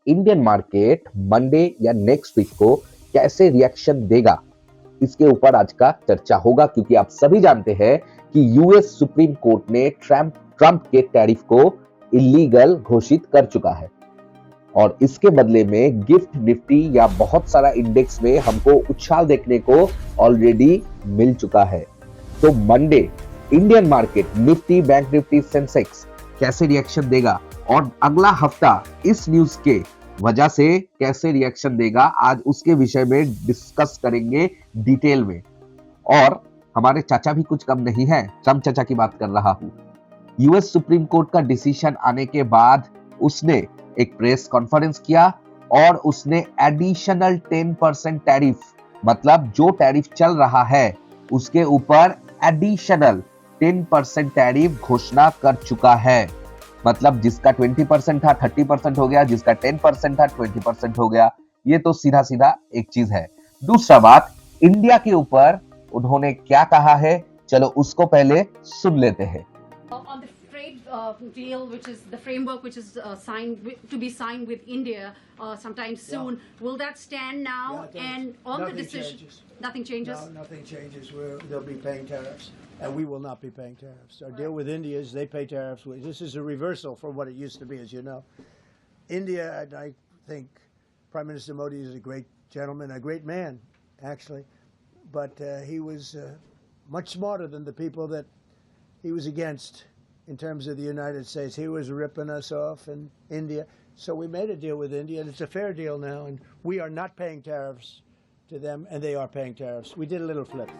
Indian market Monday या next week को कैसे रिएक्शन देगा, इसके ऊपर आज का चर्चा होगा। क्योंकि आप सभी जानते हैं कि यूएस सुप्रीम कोर्ट ने ट्रंप के टैरिफ को इलीगल घोषित कर चुका है और इसके बदले में गिफ्ट निफ्टी या बहुत सारा इंडेक्स में हमको उछाल देखने को ऑलरेडी मिल चुका है। तो Monday Indian market Nifty, bank Nifty, Sensex कैसे रिएक्शन देगा और अगला हफ्ता इस न्यूज के वजह से कैसे रिएक्शन देगा, आज उसके विषय में डिस्कस करेंगे डिटेल में। और हमारे चाचा भी कुछ कम नहीं है, ट्रंप चाचा की बात कर रहा हूं। यूएस सुप्रीम कोर्ट का डिसीजन आने के बाद उसने एक प्रेस कॉन्फ्रेंस किया और उसने एडिशनल 10% टैरिफ, मतलब जो टैरिफ चल रहा है उसके ऊपर एडिशनल 10% टैरिफ घोषणा कर चुका है। मतलब जिसका 20% था 30% हो गया, जिसका 10% था 20% हो गया। ये तो सीधा सीधा एक चीज है। दूसरा बात, इंडिया के ऊपर उन्होंने क्या कहा है, चलो उसको पहले सुन लेते हैं। On the trade deal, which is the framework which is to be signed with India sometime soon, will that stand now? Yeah, and on the decision, changes. Nothing changes. No, nothing changes. They'll be paying tariffs, and we will not be paying tariffs. Our deal with India is they pay tariffs. This is a reversal from what it used to be, as you know. India, and I think Prime Minister Modi is a great gentleman, a great man, actually, but he was much smarter than the people that he was against in terms of the United States. He was ripping us off in India. So we made a deal with India, and it's a fair deal now, and we are not paying tariffs to them, and they are paying tariffs. We did a little flip.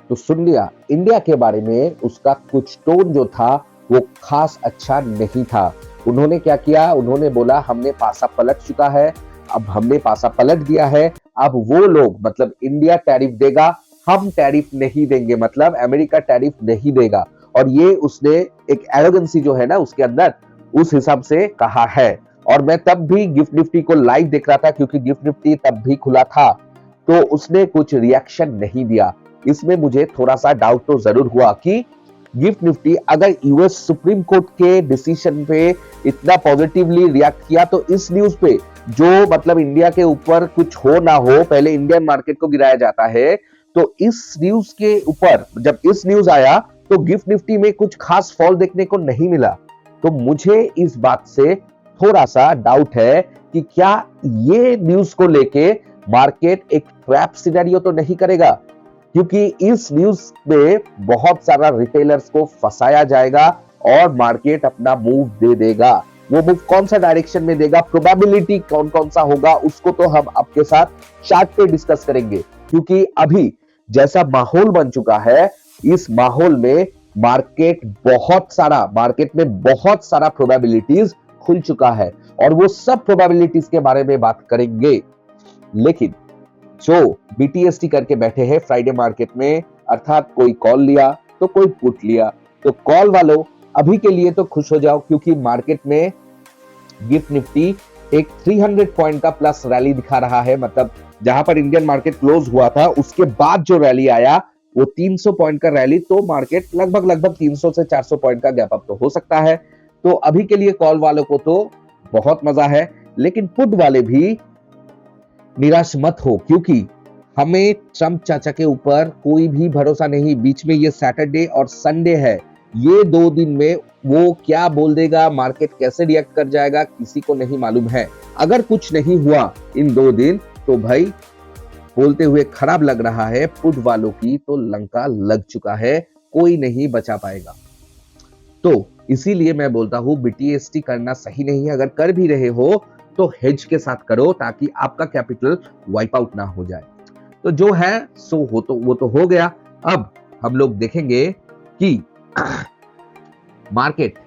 तो सुन लिया, India के बारे में उसका कुछ tone जो था वो खास अच्छा नहीं था। उन्होंने क्या किया, उन्होंने बोला हमने पासा पलट चुका है, अब हमने पासा पलट दिया है, अब वो लोग मतलब इंडिया टैरिफ देगा, हम टैरिफ नहीं देंगे, मतलब अमेरिका टैरिफ नहीं देगा। और ये उसने एक एरोगेंसी जो है ना उसके अंदर, उस हिसाब से कहा है। और मैं तब भी गिफ्ट निफ्टी को लाइव देख रहा था क्योंकि गिफ्ट निफ्टी तब भी खुला था, तो उसने कुछ रिएक्शन नहीं दिया। इसमें मुझे थोड़ा सा डाउट तो जरूर हुआ कि गिफ्ट निफ्टी अगर यूएस सुप्रीम कोर्ट के डिसीजन पे इतना पॉजिटिवली रिएक्ट किया तो इस न्यूज पे जो मतलब इंडिया के ऊपर कुछ हो ना हो, पहले इंडियन मार्केट को गिराया जाता है। तो इस न्यूज के ऊपर जब इस न्यूज आया तो गिफ्ट निफ्टी में कुछ खास फॉल देखने को नहीं मिला। तो मुझे इस बात से थोड़ा सा डाउट है कि क्या ये न्यूज को लेके मार्केट एक ट्रैप सिनेरियो तो नहीं करेगा, क्योंकि इस न्यूज में बहुत सारा रिटेलर्स को फंसाया जाएगा और मार्केट अपना मूव दे देगा। वो मूव कौन सा डायरेक्शन में देगा, प्रोबेबिलिटी कौन कौन सा होगा, उसको तो हम आपके साथ चार्ट पे डिस्कस करेंगे। क्योंकि अभी जैसा माहौल बन चुका है, इस माहौल में मार्केट में बहुत सारा प्रोबेबिलिटीज खुल चुका है और वो सब प्रोबेबिलिटीज के बारे में बात करेंगे। लेकिन जो बीटीएसटी करके बैठे हैं फ्राइडे मार्केट में, अर्थात कोई कॉल लिया तो कोई पुट लिया, तो कॉल वालों अभी के लिए तो खुश हो जाओ, क्योंकि मार्केट में गिफ्ट निफ्टी एक 300 पॉइंट का प्लस रैली दिखा रहा है। मतलब जहां पर इंडियन मार्केट क्लोज हुआ था उसके बाद जो रैली आया वो 300 पॉइंट का रैली, तो मार्केट लगभग 300 से 400 पॉइंट का गैप अप तो हो सकता है। तो अभी के लिए कॉल वालों को तो बहुत मजा है, लेकिन पुट वाले भी निराश मत हो, क्योंकि हमें ट्रंप चाचा के ऊपर कोई भी भरोसा नहीं। बीच में ये सैटरडे और संडे है, ये 2 दिन में वो क्या बोल देगा, मार्केट कैसे रिएक्ट कर जाएगा, किसी को नहीं मालूम है। अगर कुछ नहीं हुआ इन 2 दिन तो भाई बोलते हुए खराब लग रहा है, पुट वालों की तो लंका लग चुका है, कोई नहीं बचा पाएगा। तो इसीलिए मैं बोलता हूं बीटीएसटी करना सही नहीं है। अगर कर भी रहे हो तो हेज के साथ करो, ताकि आपका कैपिटल वाइप आउट ना हो जाए। तो जो है सो हो, तो वो तो हो गया। अब हम लोग देखेंगे कि मार्केट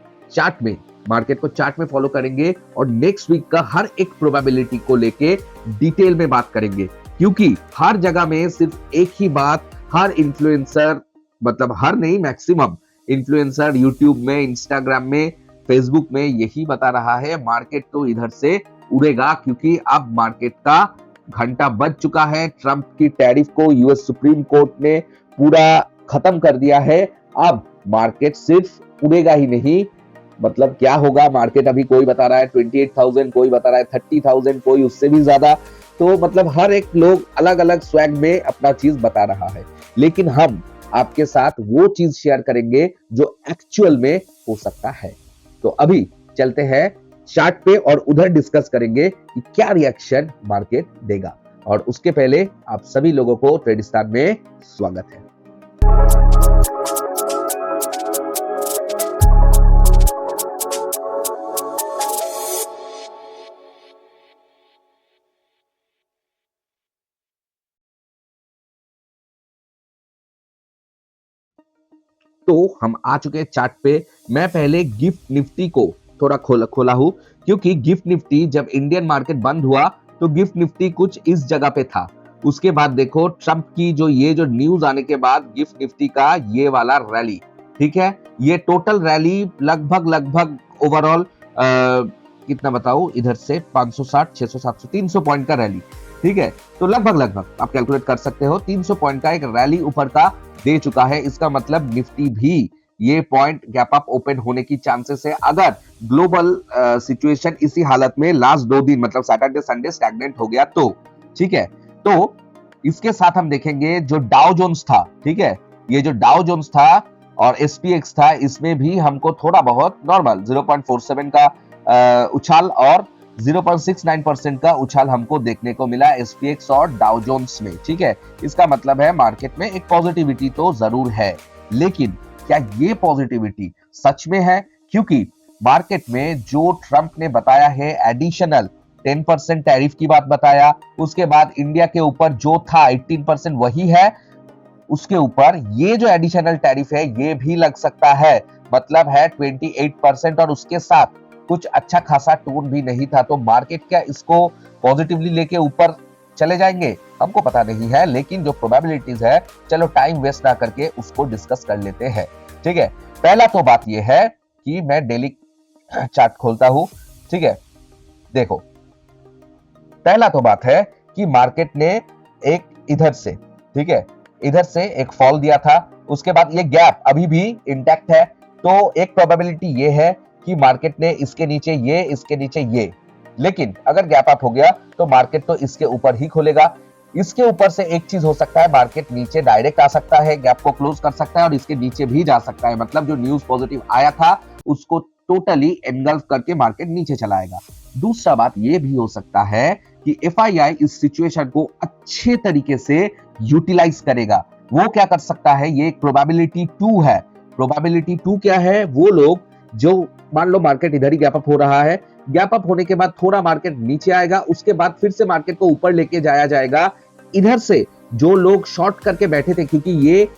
को चार्ट में फॉलो करेंगे और नेक्स्ट वीक का हर एक प्रोबेबिलिटी को लेके डिटेल में बात करेंगे, क्योंकि हर जगह में सिर्फ एक ही बात हर इन्फ्लुएंसर, मतलब हर नहीं, मैक्सिमम इन्फ्लुएंसर यूट्यूब में, इंस्टाग्राम में, फेसबुक में यही बता रहा है, मार्केट तो इधर से उड़ेगा, क्योंकि अब मार्केट का घंटा बज चुका है। ट्रंप की टैरिफ को यूएस सुप्रीम कोर्ट ने पूरा खत्म कर दिया है। अब मार्केट सिर्फ उड़ेगा ही नहीं, मतलब क्या होगा मार्केट, अभी कोई बता रहा है 28,000, कोई बता रहा है 30,000, कोई उससे भी ज्यादा। तो मतलब हर एक लोग अलग अलग स्वैग में अपना चीज बता रहा है, लेकिन हम आपके साथ वो चीज शेयर करेंगे जो एक्चुअल में हो सकता है। तो अभी चलते हैं चार्ट पे और उधर डिस्कस करेंगे कि क्या रिएक्शन मार्केट देगा। और उसके पहले आप सभी लोगों को ट्रेडिस्तान में स्वागत है। तो हम आ चुके हैं चार्ट पे। मैं पहले गिफ्ट निफ्टी को थोड़ा खोला हूं, क्योंकि गिफ्ट निफ्टी जब इंडियन मार्केट बंद हुआ तो गिफ्ट निफ्टी कुछ इस जगह पे था। उसके बाद देखो ट्रंप की जो न्यूज आने के बाद गिफ्ट निफ्टी का ये वाला रैली, ठीक है, ये टोटल रैली लगभग ओवरऑल कितना बताऊं, इधर से 560, 600, 700, 300 पॉइंट का रैली, ठीक है। तो लगभग आप कैलकुलेट कर सकते हो 300 पॉइंट का एक रैली ऊपर का दे चुका है। इसका मतलब निफ्टी भी ये पॉइंट गैप अप ओपन होने की चांसेस है, अगर ग्लोबल सिचुएशन इसी हालत में लास्ट 2 दिन मतलब सैटरडे संडे स्टैग्नेंट हो गया तो, ठीक है। तो इसके साथ हम देखेंगे जो डाउ जोन्स था, ठीक है, ये जो डाउ जोन्स था और एसपीएक्स था, इसमें भी हमको थोड़ा बहुत नॉर्मल 0.47 का उछाल और 0.69% का उछाल हमको देखने को मिला एसपीएक्स और डाउ जोन्स में, ठीक है। इसका मतलब है मार्केट में एक पॉजिटिविटी तो जरूर है, लेकिन क्या ये पॉजिटिविटी सच में है? क्योंकि मार्केट में जो ट्रंप ने बताया है एडिशनल 10% टैरिफ की बात बताया, उसके बाद इंडिया के ऊपर जो था 18% वही है, उसके ऊपर ये जो एडिशनल टैरिफ है ये भी लग सकता है, मतलब है 28%, और उसके साथ कुछ अच्छा खासा टोन भी नहीं था। तो मार्केट क्या इसको पॉजिटिवली लेके ऊपर चले जाएंगे? हमको पता नहीं है, लेकिन जो प्रोबेबिलिटीज है, चलो टाइम वेस्ट ना करके उसको डिस्कस कर लेते हैं, ठीक है। पहला तो बात ये है कि मैं डेली चार्ट खोलता हूं, ठीक है। देखो पहला तो बात है कि मार्केट ने एक इधर से, ठीक है, इधर से एक फॉल दिया था, उसके बाद ये गैप अभी भी इंटैक्ट है। तो एक प्रोबेबिलिटी ये है कि मार्केट ने इसके नीचे ये, इसके नीचे ये, लेकिन अगर गैप अप हो गया तो मार्केट तो इसके ऊपर ही खोलेगा। इसके ऊपर से एक चीज हो सकता है, मार्केट नीचे डायरेक्ट आ सकता है, गैप को क्लोज कर सकता है और इसके नीचे भी जा सकता है, मतलब जो न्यूज पॉजिटिव आया था उसको टोटली एनगल्फ करके मार्केट नीचे चला आएगा। दूसरा बात ये भी हो सकता है कि एफआईआई इस सिचुएशन को अच्छे तरीके से यूटिलाइज करेगा। वो क्या कर सकता है, ये एक प्रोबेबिलिटी 2 है। प्रोबेबिलिटी 2 क्या है? वो लोग जो मान लो मार्केट इधर ही गैप अप हो रहा है, गैप अप होने के बाद थोड़ा मार्केट नीचे आएगा, उसके बाद फिर से मार्केट को ऊपर लेके जाया जाएगा। इधर से जो लोग शॉर्ट करके बैठे थे, क्योंकि ये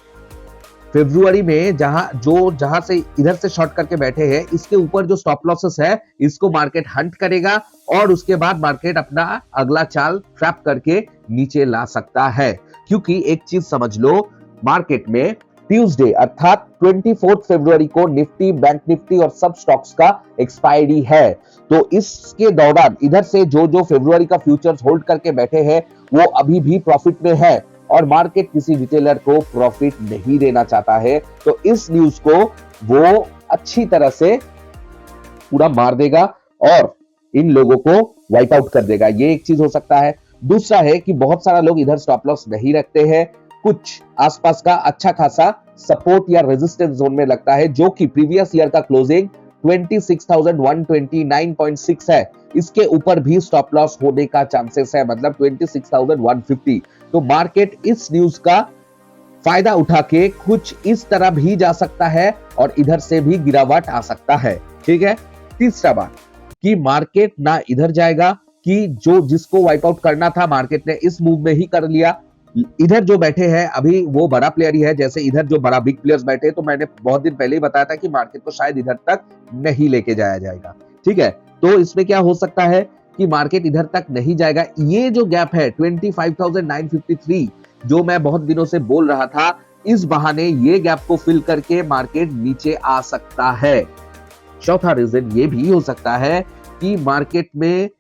फरवरी में जहां से इधर से शॉर्ट करके बैठे हैं, इसके ऊपर जो स्टॉप लॉसेस है इसको मार्केट हंट करेगा और उसके बाद मार्केट अपना अगला चाल ट्रैप करके नीचे ला सकता है। क्योंकि एक चीज समझ लो, मार्केट में ट्यूसडे अर्थात 24 फरवरी को निफ्टी, बैंक निफ्टी और सब स्टॉक्स का एक्सपायरी है। तो इसके दौरान इधर से जो फरवरी का फ्यूचर्स होल्ड करके बैठे हैं वो अभी भी प्रॉफिट में है और मार्केट किसी रिटेलर को प्रॉफिट नहीं देना चाहता है। तो इस न्यूज को वो अच्छी तरह से पूरा मार देगा और इन लोगों को वाइप आउट कर देगा, ये एक चीज हो सकता है। दूसरा है कि बहुत सारा लोग इधर स्टॉप लॉस नहीं रखते हैं, कुछ आसपास का अच्छा खासा सपोर्ट या रेजिस्टेंस जोन में लगता है, जो कि प्रीवियस ईयर का क्लोजिंग 26,129.6 है, इसके ऊपर भी स्टॉप लॉस होने का चांसेस है, मतलब 26,150। तो मार्केट इस न्यूज का फायदा उठा के कुछ इस तरह भी जा सकता है और इधर से भी गिरावट आ सकता है, ठीक है। तीसरा बात कि मार्केट ना इधर जाएगा कि जिसको वाइप आउट करना था मार्केट ने इस मूव में ही कर लिया। इधर जो बैठे हैं अभी वो बड़ा प्लेयर ही है, जैसे इधर जो बड़ा बिग प्लेयर्स बैठे, तो मैंने बहुत दिन पहले ही बताया था कि मार्केट को शायद इधर तक नहीं लेके जाया जाएगा, ठीक है। तो इसमें क्या हो सकता है कि मार्केट इधर तक नहीं जाएगा। ये जो गैप है 25,953 जो मैं बहुत दिनों से बोल रहा था, इस बहाने ये गैप को फिल करके मार्केट नीचे आ सकता है। चौथा रीजन ये भी हो सकता है कि मार्केट में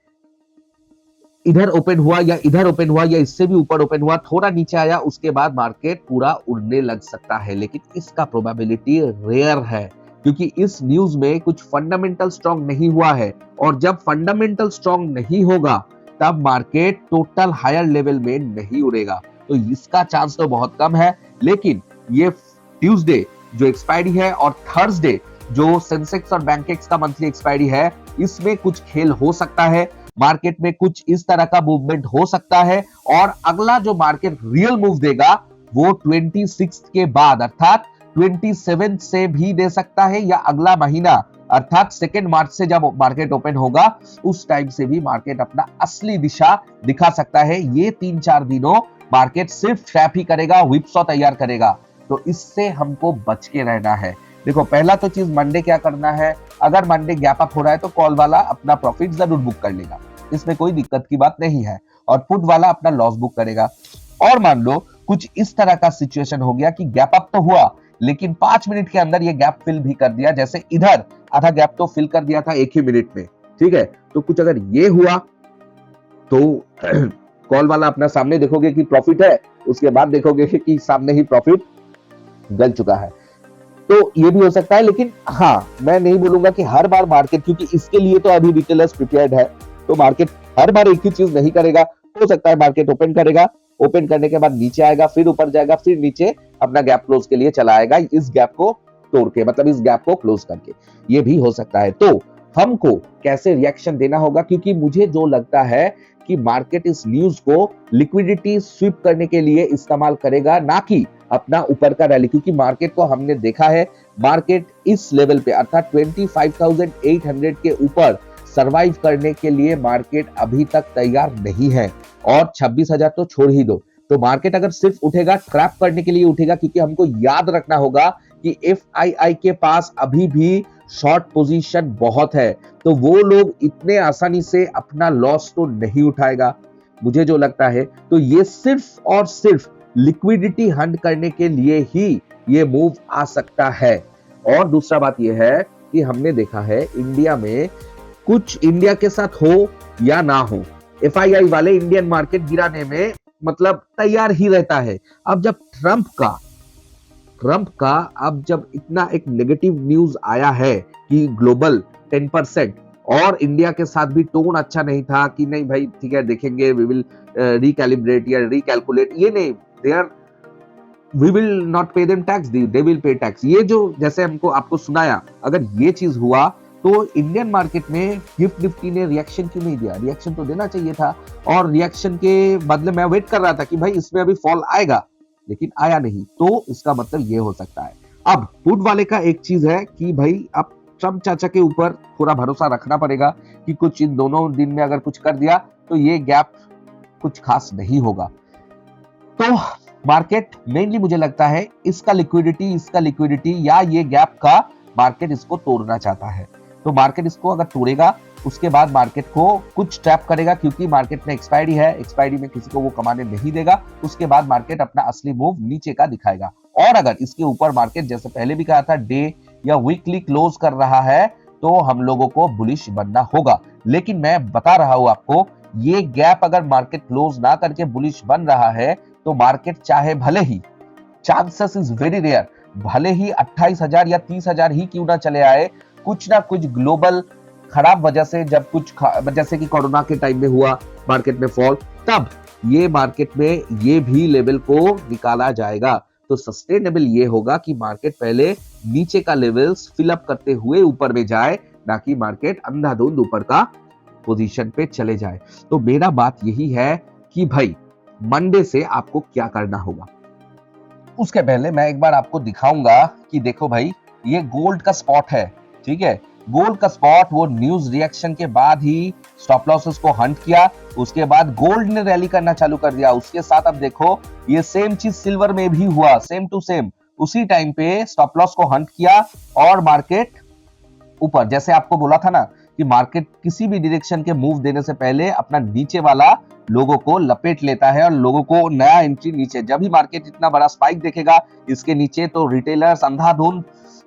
इधर ओपन हुआ या इधर ओपन हुआ या इससे भी ऊपर ओपन हुआ, थोड़ा नीचे आया, उसके बाद मार्केट पूरा उड़ने लग सकता है, लेकिन इसका प्रोबेबिलिटी रेयर है, क्योंकि इस न्यूज में कुछ फंडामेंटल स्ट्रांग नहीं हुआ है, और जब फंडामेंटल स्ट्रांग नहीं होगा तब मार्केट टोटल हायर लेवल में नहीं उड़ेगा। तो इसका चांस तो बहुत कम है, लेकिन ये ट्यूसडे जो एक्सपायरी है और थर्सडे जो सेंसेक्स और बैंकेक्स का मंथली एक्सपायरी है, इसमें कुछ खेल हो सकता है, मार्केट में कुछ इस तरह का मूवमेंट हो सकता है। और अगला जो मार्केट रियल मूव देगा वो 26 के बाद अर्थात 27 से भी दे सकता है, या अगला महीना अर्थात 2 मार्च से जब मार्केट ओपन होगा उस टाइम से भी मार्केट अपना असली दिशा दिखा सकता है। ये 3-4 दिनों मार्केट सिर्फ ट्रैप ही करेगा, व्हिपसॉ तैयार करेगा, तो इससे हमको बच के रहना है। देखो, पहला तो चीज मंडे क्या करना है, अगर मंडे गैप अप हो रहा है तो कॉल वाला अपना प्रॉफिट जरूर बुक कर लेगा, इसमें कोई दिक्कत की बात नहीं है, और पुट वाला अपना लॉस बुक करेगा। और मान लो कुछ इस तरह का सिचुएशन हो गया कि गैप अप तो हुआ लेकिन 5 मिनट के अंदर ये गैप फिल भी कर दिया, जैसे इधर आधा गैप तो फिल कर दिया था 1 ही मिनट में, ठीक है। तो कुछ अगर ये हुआ तो कॉल वाला अपना सामने देखोगे कि प्रॉफिट है, उसके बाद देखोगे कि सामने ही प्रॉफिट गल चुका है, तो ये भी हो सकता है। लेकिन हाँ, मैं नहीं बोलूंगा कि हर बार मार्केट, क्योंकि इसके लिए तो अभी रिटेलर्स प्रिपेयर्ड है, तो मार्केट हर बार एक ही चीज नहीं करेगा। हो सकता है मार्केट ओपन करेगा, ओपन करने के बाद नीचे आएगा, फिर ऊपर जाएगा, फिर नीचे अपना गैप क्लोज के लिए चला आएगा, इस गैप को तोड़ के, मतलब इस गैप को क्लोज करके, ये भी हो सकता है। तो हमको कैसे रिएक्शन देना होगा, क्योंकि मुझे जो लगता है कि मार्केट इस न्यूज को लिक्विडिटी स्वीप करने के लिए इस्तेमाल करेगा, ना कि अपना ऊपर का रैली, क्योंकि मार्केट को हमने देखा है, मार्केट इस लेवल पे अर्थात 25,800 के ऊपर सरवाइव करने के लिए मार्केट अभी तक तैयार नहीं है, और 26,000 तो छोड़ ही दो। तो मार्केट अगर सिर्फ उठेगा ट्रैप करने के लिए उठेगा, क्योंकि हमको याद रखना होगा कि FII के पास अभी भी शॉर्ट पोजीशन बहुत है, तो वो लोग इतने आसानी से अपना लॉस तो नहीं उठाएगा मुझे जो लगता है। तो ये सिर्फ और सिर्फ लिक्विडिटी हंट करने के लिए ही ये मूव आ सकता है। और दूसरा बात ये है कि हमने देखा है इंडिया में, कुछ इंडिया के साथ हो या ना हो, FII वाले इंडियन मार्केट गिराने में मतलब तैयार ही रहता है। अब जब ट्रंप का अब जब इतना एक नेगेटिव न्यूज आया है कि ग्लोबल 10%, और इंडिया के साथ भी टोन अच्छा नहीं था कि नहीं भाई ठीक है देखेंगे, वी विल रिकैलिब्रेट या रिकैलकुलेट, ये नहीं, we will not pay them tax, they will pay tax, ये जो जैसे हमको आपको सुनाया, अगर ये चीज हुआ तो इंडियन मार्केट में गिफ्ट निफ्टी ने रिएक्शन क्यों नहीं दिया? रिएक्शन तो देना चाहिए था, और रिएक्शन के बदले मैं वेट कर रहा था कि भाई इसमें अभी फॉल आएगा, लेकिन आया नहीं, तो इसका मतलब ये हो सकता है। अब पुट वाले का एक चीज है कि भाई अब ट्रम्प चाचा के ऊपर थोड़ा भरोसा रखना पड़ेगा कि कुछ इन दोनों दिन में अगर कुछ कर दिया तो ये गैप कुछ खास नहीं होगा। तो मार्केट मेनली मुझे लगता है इसका लिक्विडिटी या ये गैप का मार्केट इसको तोड़ना चाहता है। तो मार्केट इसको अगर तोड़ेगा उसके बाद मार्केट को कुछ ट्रैप करेगा, क्योंकि मार्केट में एक्सपायरी है, एक्सपायरी में किसी को वो कमाने नहीं देगा, उसके बाद मार्केट अपना असली मूव नीचे का दिखाएगा। और अगर इसके ऊपर मार्केट जैसे पहले भी कहा था डे या वीकली क्लोज कर रहा है तो हम लोगों को बुलिश बनना होगा। लेकिन मैं बता रहा हूं आपको, ये गैप अगर मार्केट क्लोज ना करके बुलिश बन रहा है तो मार्केट चाहे भले ही, चांसेस इज वेरी रेयर, भले ही 28,000 या 30,000 ही क्यों ना चले आए, कुछ ना कुछ ग्लोबल खराब वजह से, जब कुछ जैसे कि कोरोना के टाइम में हुआ मार्केट में फॉल, तब ये मार्केट में ये भी लेवल को निकाला जाएगा। तो सस्टेनेबल ये होगा कि मार्केट पहले नीचे का लेवल्स फिलअप करते हुए ऊपर में जाए, ना कि मार्केट अंधाधुंध ऊपर का पोजीशन पे चले जाए। तो मेरा बात यही है कि भाई मंडे से आपको क्या करना होगा। उसके पहले मैं एक बार आपको दिखाऊंगा कि देखो भाई ये गोल्ड का स्पॉट है, ठीक है, गोल्ड का स्पॉट वो न्यूज रिएक्शन के बाद ही स्टॉप लॉसेस को हंट किया, उसके बाद गोल्ड ने रैली करना चालू कर दिया। उसके साथ अब देखो ये सेम चीज सिल्वर में भी हुआ, सेम टू सेम, उसी टाइम पे स्टॉप लॉस को हंट किया और मार्केट ऊपर, जैसे आपको बोला था ना कि मार्केट किसी भी डायरेक्शन के मूव देने से पहले अपना नीचे वाला लोगों को लपेट लेता है और लोगों को नया एंट्री नीचे, जब भी मार्केट इतना बड़ा स्पाइक देखेगा इसके नीचे तो रिटेलर्स अंधाधुंध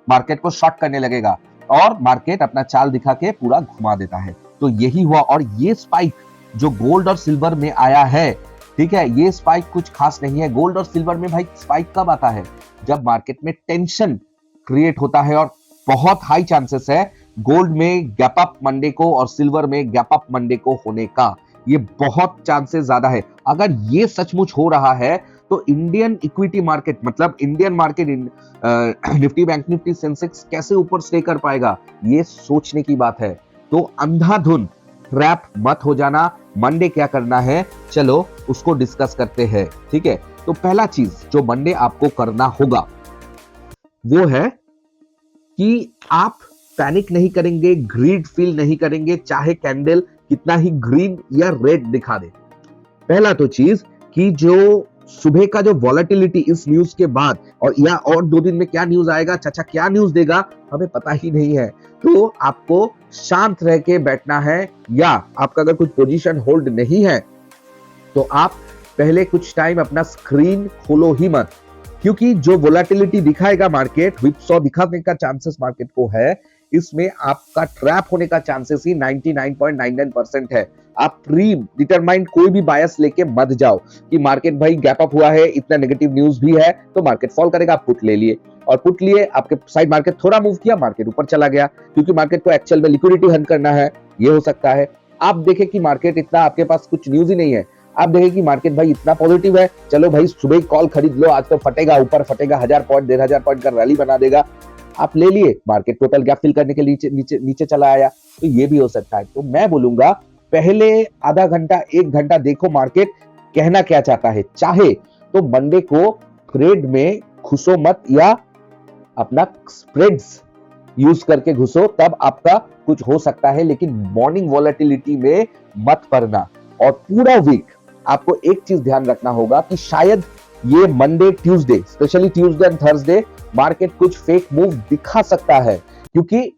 मार्केट को शॉर्ट करने लगेगा और मार्केट अपना चाल दिखा के पूरा घुमा देता है। तो यही हुआ और ये स्पाइक जो गोल्ड और सिल्वर में आया है, ठीक है, ये स्पाइक कुछ खास नहीं है। गोल्ड और सिल्वर में भाई स्पाइक कब आता है? जब मार्केट में टेंशन क्रिएट होता है और बहुत हाई चांसेस है गोल्ड में गैप अप मंडे को और सिल्वर में गैप अप मंडे को होने का। ये बहुत चांसेस ज्यादा है। अगर ये सचमुच हो रहा है तो इंडियन इक्विटी मार्केट मतलब Indian market Nifty, bank Nifty, Sensex कैसे ऊपर स्टे कर पाएगा, ये सोचने की बात है। तो अंधाधुन ट्रैप मत हो जाना। मंडे क्या करना है, चलो उसको डिस्कस करते हैं, ठीक है। तो पहला चीज जो मंडे आपको करना होगा वो है कि आप पैनिक नहीं करेंगे, ग्रीड फील नहीं करेंगे, चाहे कैंडल कितना ही ग्रीन या रेड दिखा दे। पहला तो चीज कि जो सुबह का जो वॉलेटिलिटी इस न्यूज के बाद और 2 दिन में क्या न्यूज आएगा, चाचा क्या न्यूज देगा, हमें पता ही नहीं है। तो आपको शांत रह के बैठना है, या आपका अगर कुछ पोजीशन होल्ड नहीं है तो आप पहले कुछ टाइम अपना स्क्रीन खोलो ही मत, क्योंकि जो वोलेटिलिटी दिखाएगा मार्केट, व्हिपसॉ दिखाने का चांसेस मार्केट को है, इसमें आपका ट्रैप होने का चांसेस ही 99.99% है। आप प्री डिटरमाइंड कोई भी बायस लेके मत जाओ कि मार्केट भाई गैप अप हुआ है, इतना नेगेटिव न्यूज भी है तो मार्केट फॉल करेगा, आप पुट ले लिए और पुट लिए, आपके साइड मार्केट थोड़ा मूव किया, मार्केट ऊपर चला गया, क्योंकि मार्केट को एक्चुअल में लिक्विडिटी हंट करना है, ये हो सकता है। आप देखें कि मार्केट इतना, आपके पास कुछ न्यूज ही नहीं है, आप देखें कि मार्केट भाई इतना पॉजिटिव है, चलो भाई सुबह कॉल खरीद लो, आज तो फटेगा, ऊपर फटेगा, 1000 पॉइंट 1500 पॉइंट का रैली बना देगा, आप ले लिए, मार्केट टोटल गैप फिल करने के लिए नीचे चला आया, तो ये भी हो सकता है। तो मैं बोलूंगा पहले आधा घंटा 1 घंटा देखो मार्केट कहना क्या चाहता है। चाहे तो मंडे को ट्रेड में घुसो मत, या अपना स्प्रेड्स यूज करके घुसो, तब आपका कुछ हो सकता है, लेकिन मॉर्निंग वॉलेटिलिटी में मत पड़ना। और पूरा वीक आपको एक चीज ध्यान रखना होगा कि शायद ये Monday, Tuesday, specially Tuesday and Thursday market कुछ फेक मूव दिखा सकता है, क्योंकि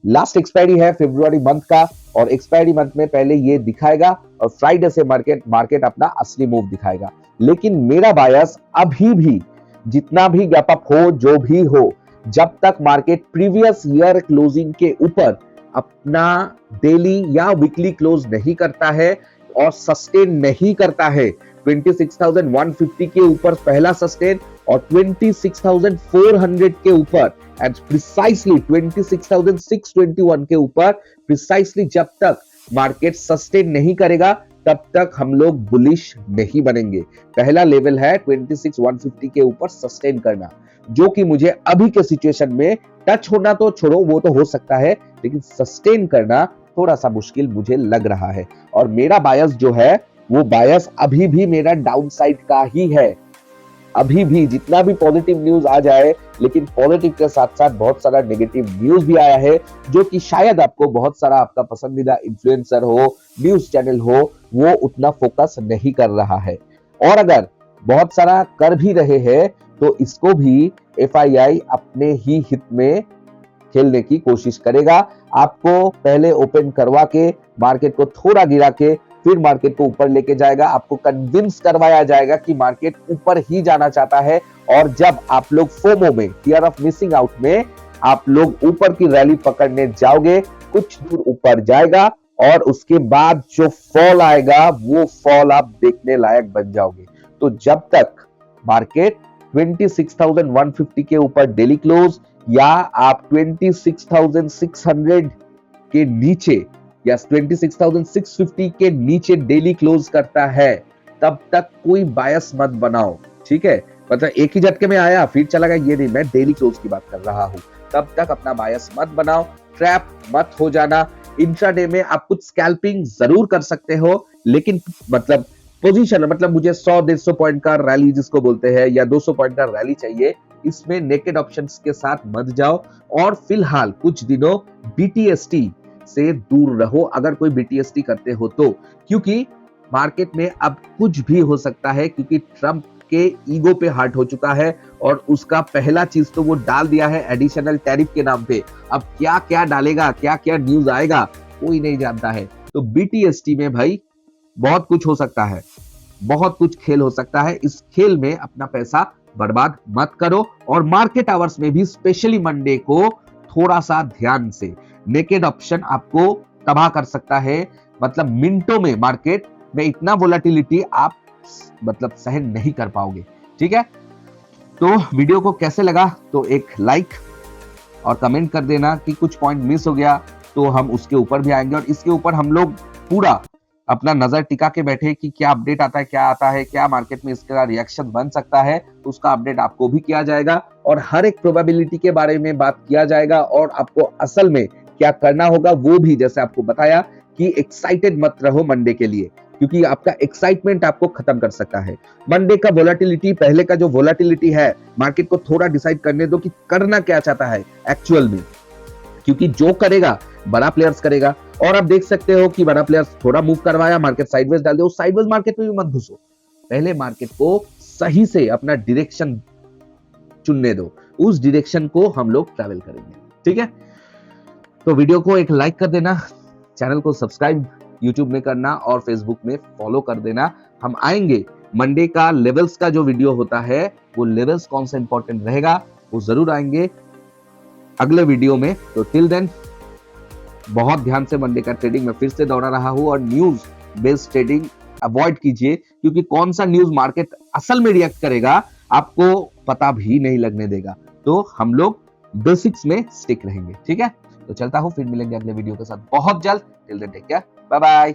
लास्ट एक्सपायरी है फरवरी मंथ का, और एक्सपायरी मंथ में पहले ये दिखाएगा और फ्राइडे से मार्केट अपना असली मूव दिखाएगा। लेकिन मेरा बायस अभी भी, जितना भी गैप अप हो, जो भी हो, जब तक मार्केट प्रीवियस ईयर क्लोजिंग के ऊपर अपना डेली या वीकली क्लोज नहीं करता है और सस्टेन नहीं करता है, 26,150 के ऊपर पहला सस्टेन और 26,400 के ऊपर एंड प्रिसाइसली 26,621 के ऊपर प्रिसाइसली जब तक मार्केट सस्टेन नहीं करेगा तब तक हम लोग बुलिश नहीं बनेंगे। पहला लेवल है 26,150 के ऊपर सस्टेन करना, जो कि मुझे अभी के सिचुएशन में टच होना तो छोड़ो, वो तो हो सकता है, लेकिन सस्टेन करना थोड़ा सा मुश्किल मुझे लग रहा है। और मेरा बायस जो है वो बायस अभी भी मेरा डाउन साइड का ही है। अभी भी जितना भी पॉजिटिव न्यूज आ जाए, लेकिन पॉजिटिव के साथ साथ बहुत सारा नेगेटिव न्यूज भी आया है, जो कि शायद आपको बहुत सारा आपका पसंदीदा इन्फ्लुएंसर हो, न्यूज चैनल हो, वो उतना फोकस नहीं कर रहा है। और अगर बहुत सारा कर भी रहे हैं तो इसको भी FII अपने ही हित में खेलने की कोशिश करेगा। आपको पहले ओपन करवा के मार्केट को थोड़ा गिरा के फिर मार्केट को ऊपर लेके जाएगा, आपको कन्विंस करवाया जाएगा कि मार्केट ऊपर ही जाना चाहता है। और जब आप लोग फोमो में, फियर ऑफ मिसिंग आउट में, आप लोग ऊपर की रैली पकड़ने जाओगे, कुछ दूर ऊपर जाएगा और उसके बाद जो फॉल आएगा वो फॉल आप देखने लायक बन जाओगे। तो जब तक मार्केट 26,150 के ऊपर डेली क्लोज या आप 26,600 के नीचे या 26,650 के नीचे डेली क्लोज करता है, तब तक कोई बायस मत बनाओ, ठीक है। मतलब एक ही झटके में आया फिर चला गया, ये नहीं, मैं डेली क्लोज की बात कर रहा हूं। तब तक अपना बायस मत बनाओ, ट्रैप मत हो जाना। इंट्राडे में आप कुछ स्कैल्पिंग जरूर कर सकते हो, लेकिन मतलब पोजीशन, मतलब मुझे 100-150 पॉइंट का रैली जिसको बोलते हैं या 200 पॉइंट का रैली चाहिए, इसमें नेकेड ऑप्शंस के साथ मत जाओ। और फिलहाल कुछ दिनों BTST से दूर रहो, अगर कोई BTST करते हो तो, क्योंकि मार्केट में अब कुछ भी हो सकता है, क्योंकि ट्रंप के ईगो पे हर्ट हो चुका है और उसका पहला चीज तो वो डाल दिया है एडिशनल टैरिफ के नाम पे। अब क्या क्या डालेगा, क्या क्या न्यूज आएगा, कोई नहीं जानता है। तो BTST में भाई बहुत कुछ हो सकता है, बहुत कुछ खेल हो सकता है। इस खेल में अपना पैसा बर्बाद मत करो। और मार्केट आवर्स में भी स्पेशली मंडे को थोड़ा सा ध्यान से, नेकेड ऑप्शन आपको तबाह कर सकता है। मतलब मिनटों में मार्केट में इतना वोलेटिलिटी आप मतलब सहन नहीं कर पाओगे, ठीक है। तो वीडियो को कैसे लगा, तो एक लाइक और कमेंट कर देना कि कुछ पॉइंट मिस हो गया तो हम उसके ऊपर भी आएंगे और इसके ऊपर हम लोग पूरा अपना नजर टिका के बैठे कि क्या अपडेट आता है, क्या आता है, क्या मार्केट में इसका रिएक्शन बन सकता है, उसका अपडेट आपको भी किया जाएगा और हर एक प्रोबेबिलिटी के बारे में बात किया जाएगा और आपको असल में क्या करना होगा वो भी, जैसे आपको बताया कि एक्साइटेड मत रहो मंडे के लिए, क्योंकि आपका एक्साइटमेंट आपको खत्म कर सकता है। मंडे का वोलेटिलिटी, पहले का जो वोलेटिलिटी है, मार्केट को थोड़ा डिसाइड करने दो कि करना क्या चाहता है एक्चुअल में, क्योंकि जो करेगा बड़ा प्लेयर्स करेगा। और आप देख सकते हो कि बड़ा प्लेयर्स थोड़ा मूव करवाया, मार्केट साइडवेज डाल दिया, उस साइडवेज मार्केट में भी मत घुसो, पहले मार्केट को सही से अपना डायरेक्शन चुनने दो, उस डायरेक्शन को हम लोग ट्रैवल करेंगे। ठीक है, तो वीडियो को एक लाइक कर देना, चैनल को सब्सक्राइब यूट्यूब में करना और फेसबुक में फॉलो कर देना। हम आएंगे मंडे का लेवल्स का जो वीडियो होता है, वो लेवल्स कौन सा इंपॉर्टेंट रहेगा वो जरूर आएंगे अगले वीडियो में। तो टिल देन बहुत ध्यान से मंडे का ट्रेडिंग में फिर से दोहरा रहा हूं और न्यूज बेस्ड ट्रेडिंग अवॉइड कीजिए, क्योंकि कौन सा न्यूज मार्केट असल में रिएक्ट करेगा आपको पता भी नहीं लगने देगा। तो हम लोग बेसिक्स में स्टिक रहेंगे। ठीक है, तो चलता हूं, फिर मिलेंगे अगले वीडियो के साथ बहुत जल्द। Till then take care, bye bye.